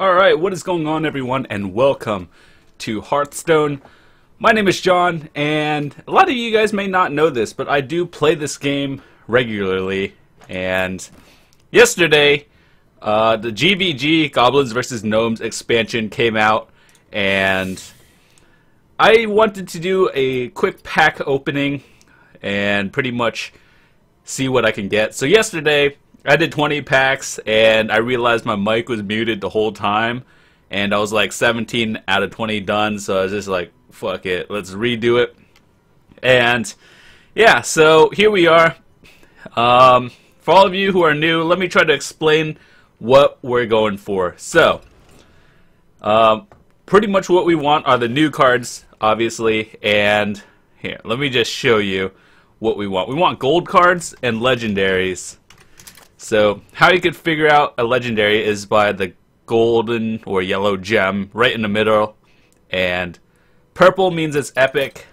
Alright, what is going on everyone, and welcome to Hearthstone. My name is John, and a lot of you guys may not know this, but I do play this game regularly. And yesterday, the GVG Goblins vs. Gnomes expansion came out, and I wanted to do a quick pack opening and pretty much see what I can get. So yesterday, I did 20 packs, and I realized my mic was muted the whole time, and I was like 17 out of 20 done, so I was just like, fuck it, let's redo it. And yeah, so here we are. For all of you who are new, let me try to explain what we're going for. So, pretty much what we want are the new cards, obviously, and here, let me just show you what we want. We want gold cards and legendaries. So how you could figure out a legendary is by the golden or yellow gem right in the middle, and purple means it's epic,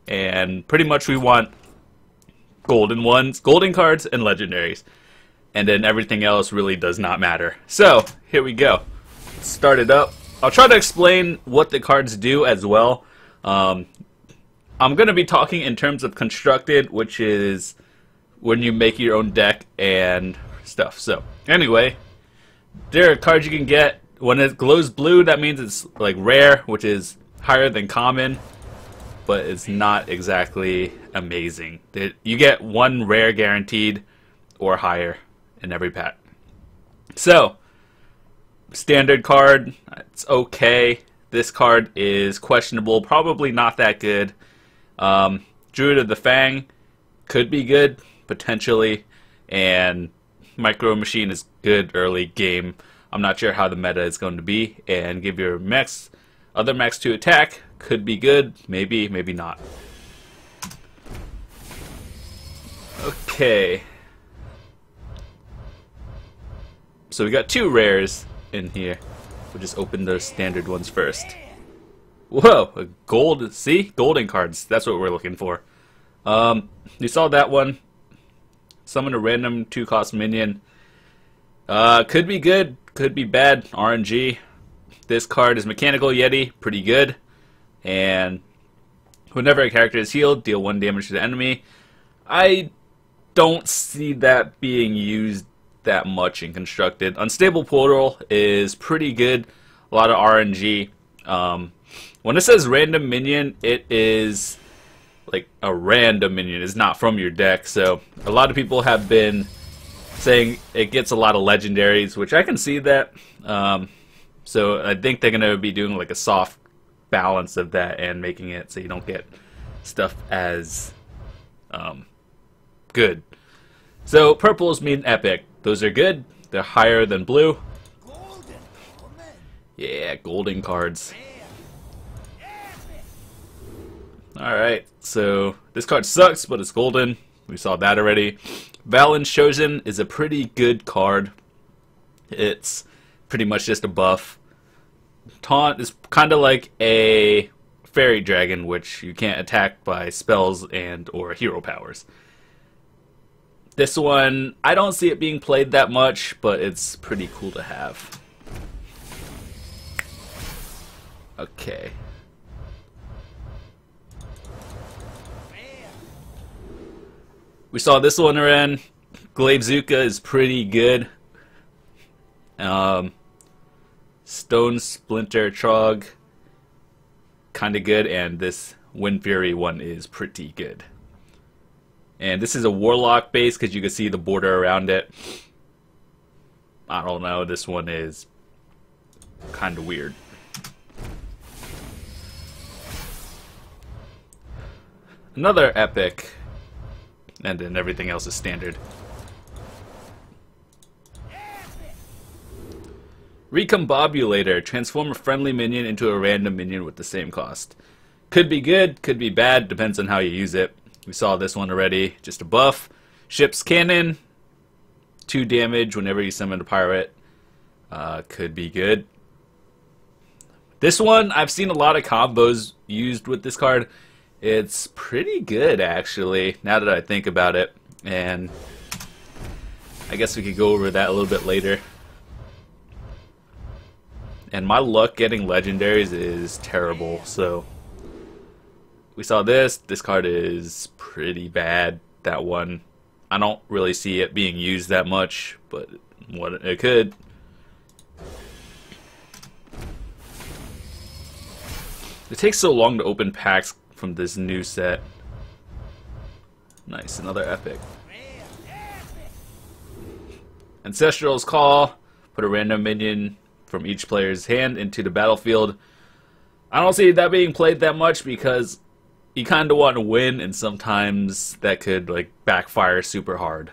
and pretty much we want golden ones, golden cards and legendaries, and then everything else really does not matter. So here we go. Let's start it up. I'll try to explain what the cards do as well. I'm going to be talking in terms of constructed, which is when you make your own deck and stuff. So anyway, there are cards you can get. When it glows blue, that means it's like rare, which is higher than common, but it's not exactly amazing. You get one rare guaranteed or higher in every pack. So standard card, it's okay. This card is questionable, probably not that good. Druid of the Fang could be good, potentially, and Micro Machine is good early game. I'm not sure how the meta is going to be, and give your other max to attack could be good, maybe, maybe not. Okay, so we got two rares in here. We'll just open the standard ones first. Whoa, a gold, see? Golden cards, that's what we're looking for. You saw that one. Summon a random 2-cost minion. Could be good, could be bad. RNG. This card is Mechanical Yeti, pretty good. And whenever a character is healed, deal 1 damage to the enemy. I don't see that being used that much in constructed. Unstable Portal is pretty good. A lot of RNG. When it says random minion, it is like a random minion. It's not from your deck. So a lot of people have been saying it gets a lot of legendaries, which I can see that. So I think they're going to be doing like a soft balance of that and making it so you don't get stuff as good. So purples mean epic. Those are good. They're higher than blue. Yeah, golden cards. Alright, so this card sucks, but it's golden. We saw that already. Valen's Chosen is a pretty good card. It's pretty much just a buff. Taunt is kind of like a fairy dragon, which you can't attack by spells and or hero powers. This one, I don't see it being played that much, but it's pretty cool to have. Okay. We saw this one around. Gladezuka is pretty good. Stone Splinter Trog, kind of good, and this Wind Fury one is pretty good. And this is a Warlock base because you can see the border around it. I don't know, this one is kind of weird. Another epic. And then everything else is standard. Recombobulator. Transform a friendly minion into a random minion with the same cost. Could be good, could be bad, depends on how you use it. We saw this one already. Just a buff. Ship's Cannon. 2 damage whenever you summon a pirate. Could be good. This one, I've seen a lot of combos used with this card. It's pretty good, actually, now that I think about it. And I guess we could go over that a little bit later. and my luck getting legendaries is terrible. So we saw this. This card is pretty bad. That one, I don't really see it being used that much, but what it could. It takes so long to open packs from this new set. Nice, another epic. Ancestral's Call. Put a random minion from each player's hand into the battlefield. I don't see that being played that much because you kind of want to win, and sometimes that could like backfire super hard.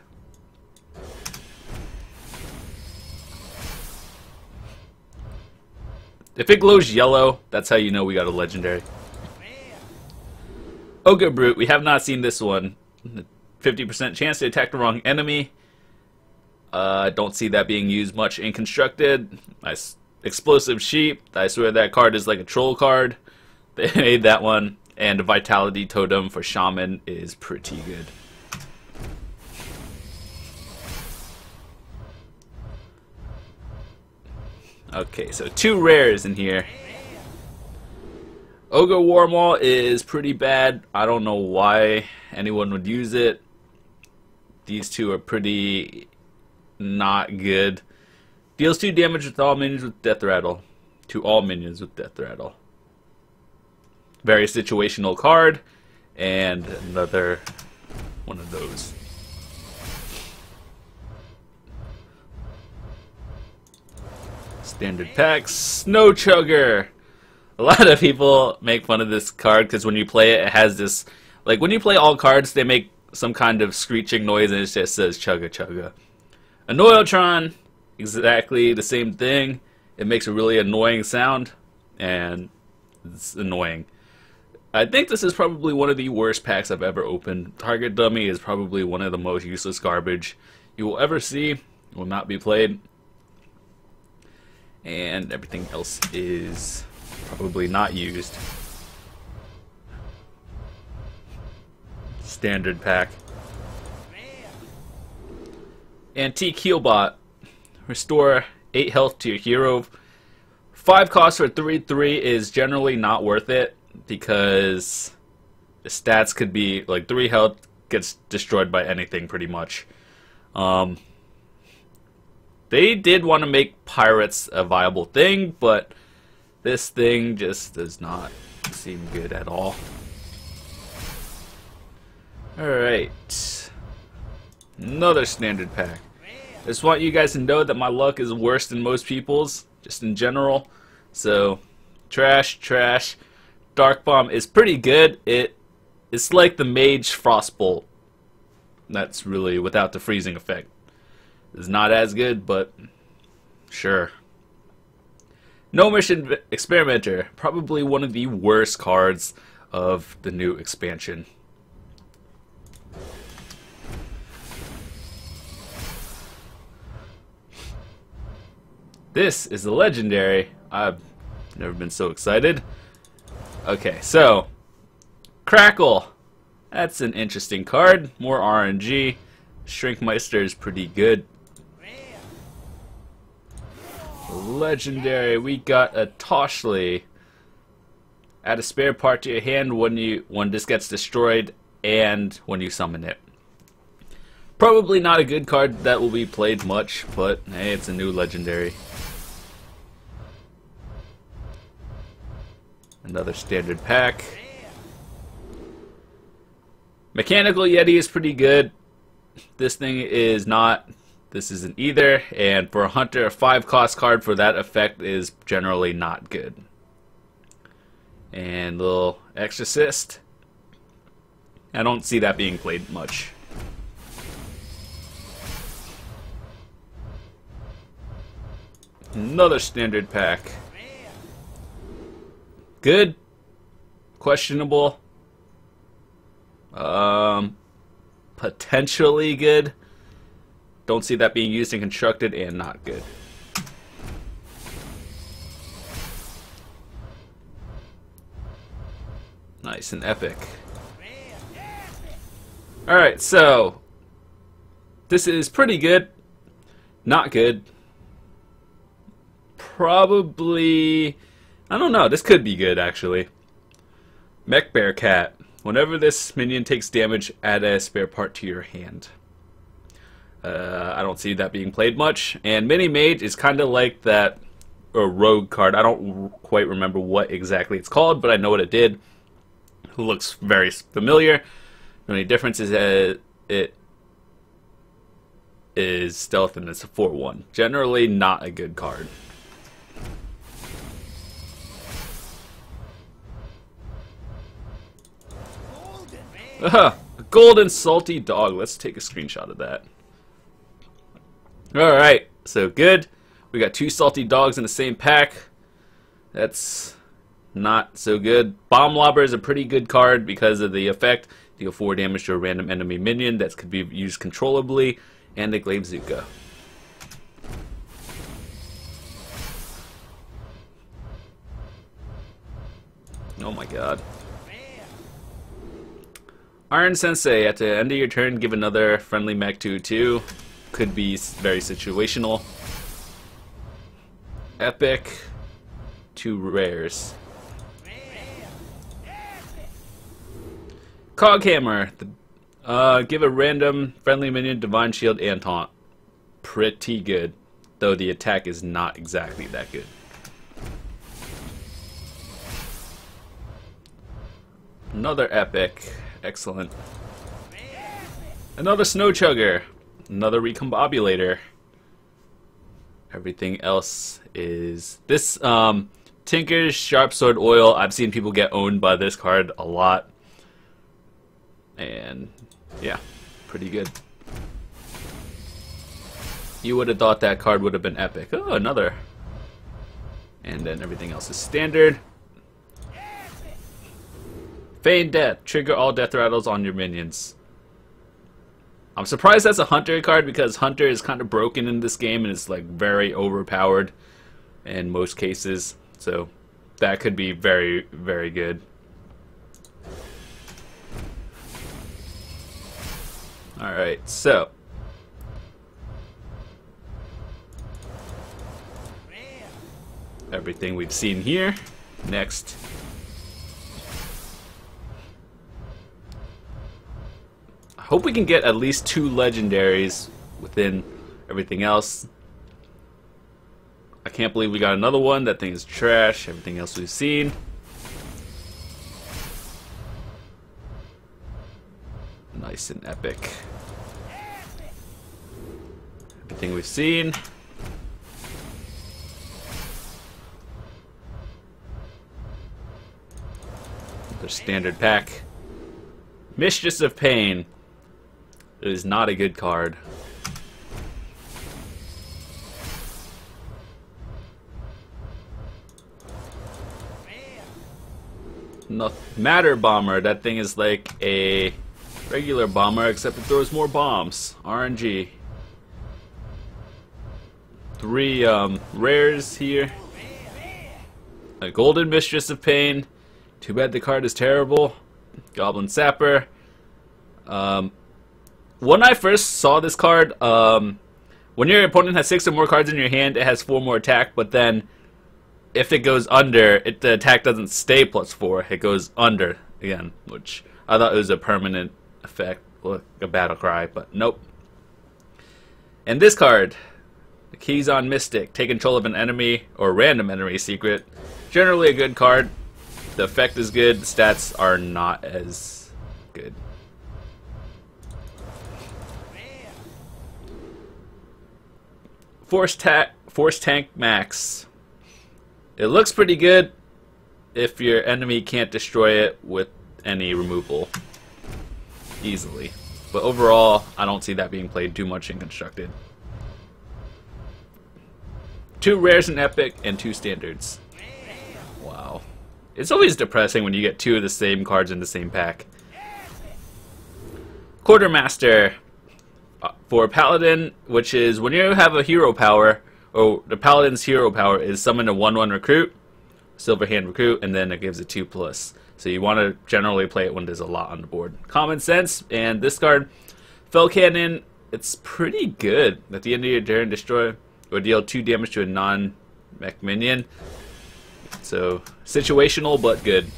If it glows yellow, that's how you know we got a legendary. Ogre Brute, we have not seen this one. 50% chance to attack the wrong enemy. Don't see that being used much in Constructed. Nice. Explosive Sheep. I swear that card is like a troll card. They made that one. And a Vitality Totem for Shaman is pretty good. Okay, so 2 rares in here. Ogre Warmaw is pretty bad. I don't know why anyone would use it. These 2 are pretty not good. Deals 2 damage with all minions with Death Rattle. To all minions with Death Rattle. Very situational card. And another one of those. Standard packs. Snow Chugger. A lot of people make fun of this card because when you play it, it has this, like when you play all cards, they make some kind of screeching noise and it just says chugga chugga. Annoyotron, exactly the same thing. It makes a really annoying sound and it's annoying. I think this is probably one of the worst packs I've ever opened. Target Dummy is probably one of the most useless garbage you will ever see. It will not be played. And everything else is probably not used. Standard pack. Antique Healbot. Restore 8 health to your hero. 5 cost for 3/3 is generally not worth it because the stats could be like 3 health gets destroyed by anything pretty much. They did want to make pirates a viable thing, but this thing just does not seem good at all. Alright. Another standard pack. I just want you guys to know that my luck is worse than most people's, just in general. So, trash, trash. Dark Bomb is pretty good. It's like the Mage Frostbolt. That's really without the freezing effect. It's not as good, but sure. Gnomish Experimenter, probably one of the worst cards of the new expansion. This is the legendary. I've never been so excited. Okay, so Crackle. That's an interesting card. More RNG. Shrinkmeister is pretty good. Legendary, we got a Toshly. Add a spare part to your hand when this gets destroyed and when you summon it. Probably not a good card that will be played much, but hey, it's a new legendary. Another standard pack. Mechanical Yeti is pretty good. This thing is not. This isn't either, and for a hunter, a 5 cost card for that effect is generally not good. And little Exorcist. I don't see that being played much. Another standard pack. Good. Questionable. Potentially good. Don't see that being used in Constructed, and not good. Nice and epic. Alright, so this is pretty good. Not good. probably... I don't know. This could be good, actually. Mech Bear Cat. Whenever this minion takes damage, add a spare part to your hand. I don't see that being played much. And Mini Mage is kind of like that rogue card. I don't quite remember what exactly it's called, but I know what it did. It looks very familiar. The only difference is that it is stealth and it's a 4/1. Generally not a good card. A golden salty dog. Let's take a screenshot of that. Alright, so good. We got 2 salty dogs in the same pack. That's not so good. Bomb Lobber is a pretty good card because of the effect. Deal 4 damage to a random enemy minion that could be used controllably. And the Glaivezooka. Oh my god. Iron Sensei, at the end of your turn, give another friendly mech 2/2. Could be very situational. Epic. 2 rares. Coghammer. Give a random friendly minion Divine Shield and Taunt. Pretty good. Though the attack is not exactly that good. Another epic. Excellent. Another Snow Chugger. Another Recombobulator. Everything else is... This Tinker's Sharp Sword Oil. I've seen people get owned by this card a lot. And yeah, pretty good. You would have thought that card would have been epic. Oh, another. And then everything else is standard. Feign Death. Trigger all death rattles on your minions. I'm surprised that's a Hunter card because Hunter is kind of broken in this game and it's like very overpowered in most cases. So that could be very, very good. Alright, so everything we've seen here. Next. I hope we can get at least 2 legendaries within everything else. I can't believe we got another one. That thing is trash. Everything else we've seen. Nice and epic. Everything we've seen. The standard pack. Mistress of Pain. It is not a good card. No, Matter Bomber. That thing is like a regular bomber, except it throws more bombs. RNG. 3 rares here. A Golden Mistress of Pain. Too bad the card is terrible. Goblin Sapper. When I first saw this card, when your opponent has 6 or more cards in your hand, it has 4 more attack, but then if it goes under, the attack doesn't stay +4, it goes under again, which I thought it was a permanent effect, like a battle cry, but nope. And this card, the Keys on Mystic, take control of an enemy or random enemy secret. Generally a good card. The effect is good, the stats are not as good. Force Tank Max. It looks pretty good if your enemy can't destroy it with any removal easily. But overall, I don't see that being played too much in Constructed. 2 rares in Epic and 2 standards. Wow. It's always depressing when you get 2 of the same cards in the same pack. Quartermaster. For Paladin, which is when you have a hero power, or the Paladin's hero power is summon a 1/1 recruit, Silver Hand recruit, and then it gives a 2+. So you want to generally play it when there's a lot on the board. Common Sense, and this card, Fell Cannon, it's pretty good. At the end of your turn, destroy or deal 2 damage to a mech minion. So situational but good.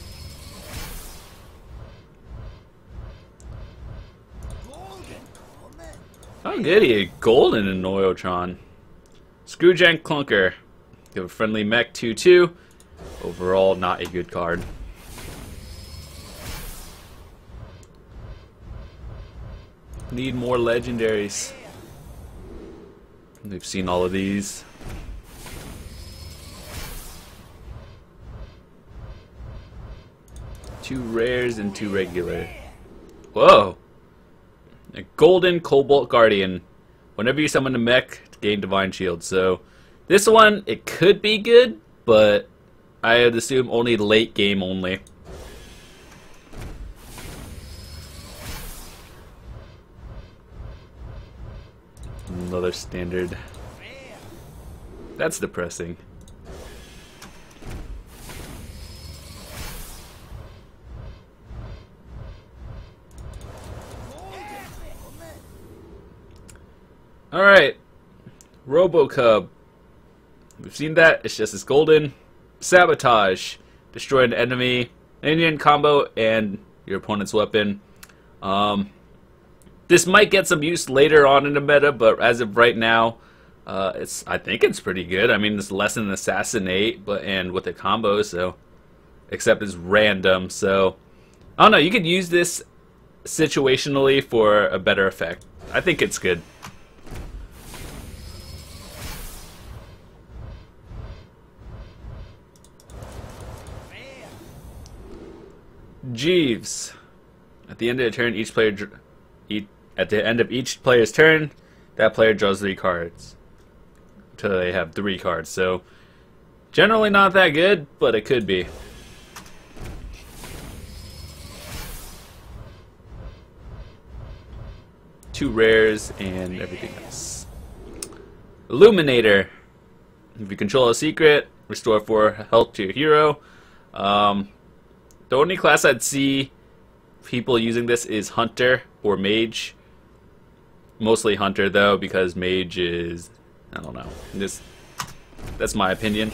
Oh goody, a golden in Noyotron. Screwjank Clunker. You have a friendly mech 2/2. Overall, not a good card. Need more legendaries. We've seen all of these. Two rares and two regular. Whoa! A golden Cobalt Guardian. Whenever you summon a mech, gain Divine Shield. So this one, it could be good, but I would assume only late game only. Another standard. That's depressing. Alright, Robocub. We've seen that, it's just as golden. Sabotage. Destroy an enemy, minion combo, and your opponent's weapon. This might get some use later on in the meta, but as of right now, I think it's pretty good. I mean, it's less than Assassinate, and with a combo, so except it's random. So I don't know. You could use this situationally for a better effect. I think it's good. Jeeves. At the end of the turn, at the end of each player's turn, that player draws 3 cards until they have 3 cards. So generally not that good, but it could be. Two rares and everything else. Illuminator. If you control a secret, restore 4 health to your hero. The only class I'd see people using this is Hunter or Mage. Mostly Hunter though, because Mage is, I don't know. That's my opinion.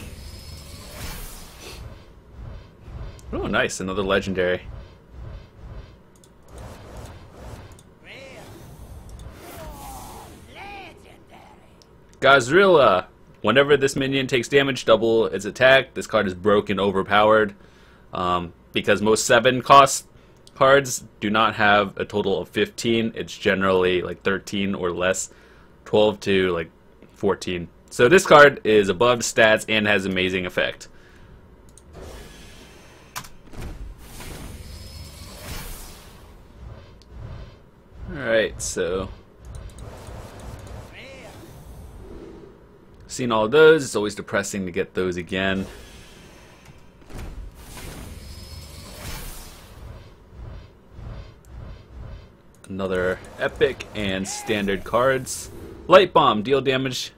Oh, nice, another legendary. Gazrilla. Whenever this minion takes damage, double its attack. This card is broken, overpowered. Because most 7-cost cards do not have a total of 15. It's generally like 13 or less, 12 to like 14. So this card is above stats and has amazing effect. Alright, so seen all of those. It's always depressing to get those again. Another epic and standard cards. Light Bomb. Deal damage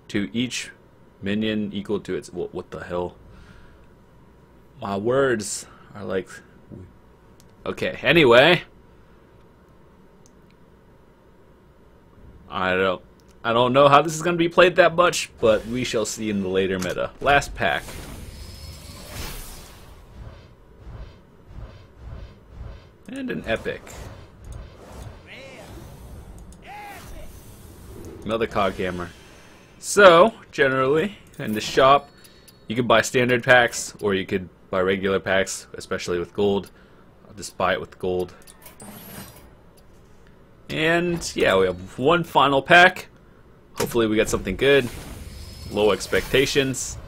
to each minion equal to its... What the hell? My words are like... Okay, anyway. I don't know how this is going to be played that much, but we shall see in the later meta. Last pack. And an epic. Another cog hammer. So, generally, in the shop, you can buy standard packs, or you could buy regular packs, especially with gold. I'll just buy it with gold. And, yeah, we have one final pack. Hopefully we get something good. Low expectations.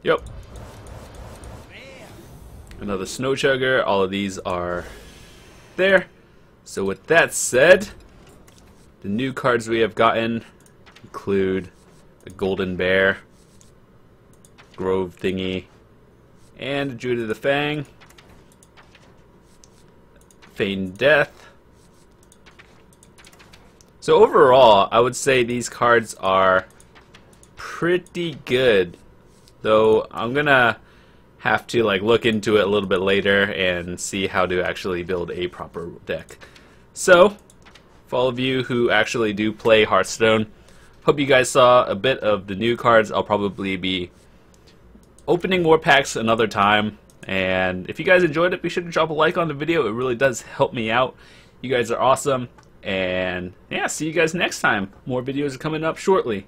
Yep. Another Snow Chugger. All of these are there. So with that said, the new cards we have gotten include the Golden Bear, Grove Thingy, and Druid of the Fang, Feigned Death. So overall, I would say these cards are pretty good, though I'm gonna have to look into it a little bit later and see how to actually build a proper deck. So, for all of you who actually do play Hearthstone, Hope you guys saw a bit of the new cards. I'll probably be opening more packs another time. And if you guys enjoyed it, be sure to drop a like on the video. It really does help me out. You guys are awesome. And yeah, see you guys next time. More videos are coming up shortly.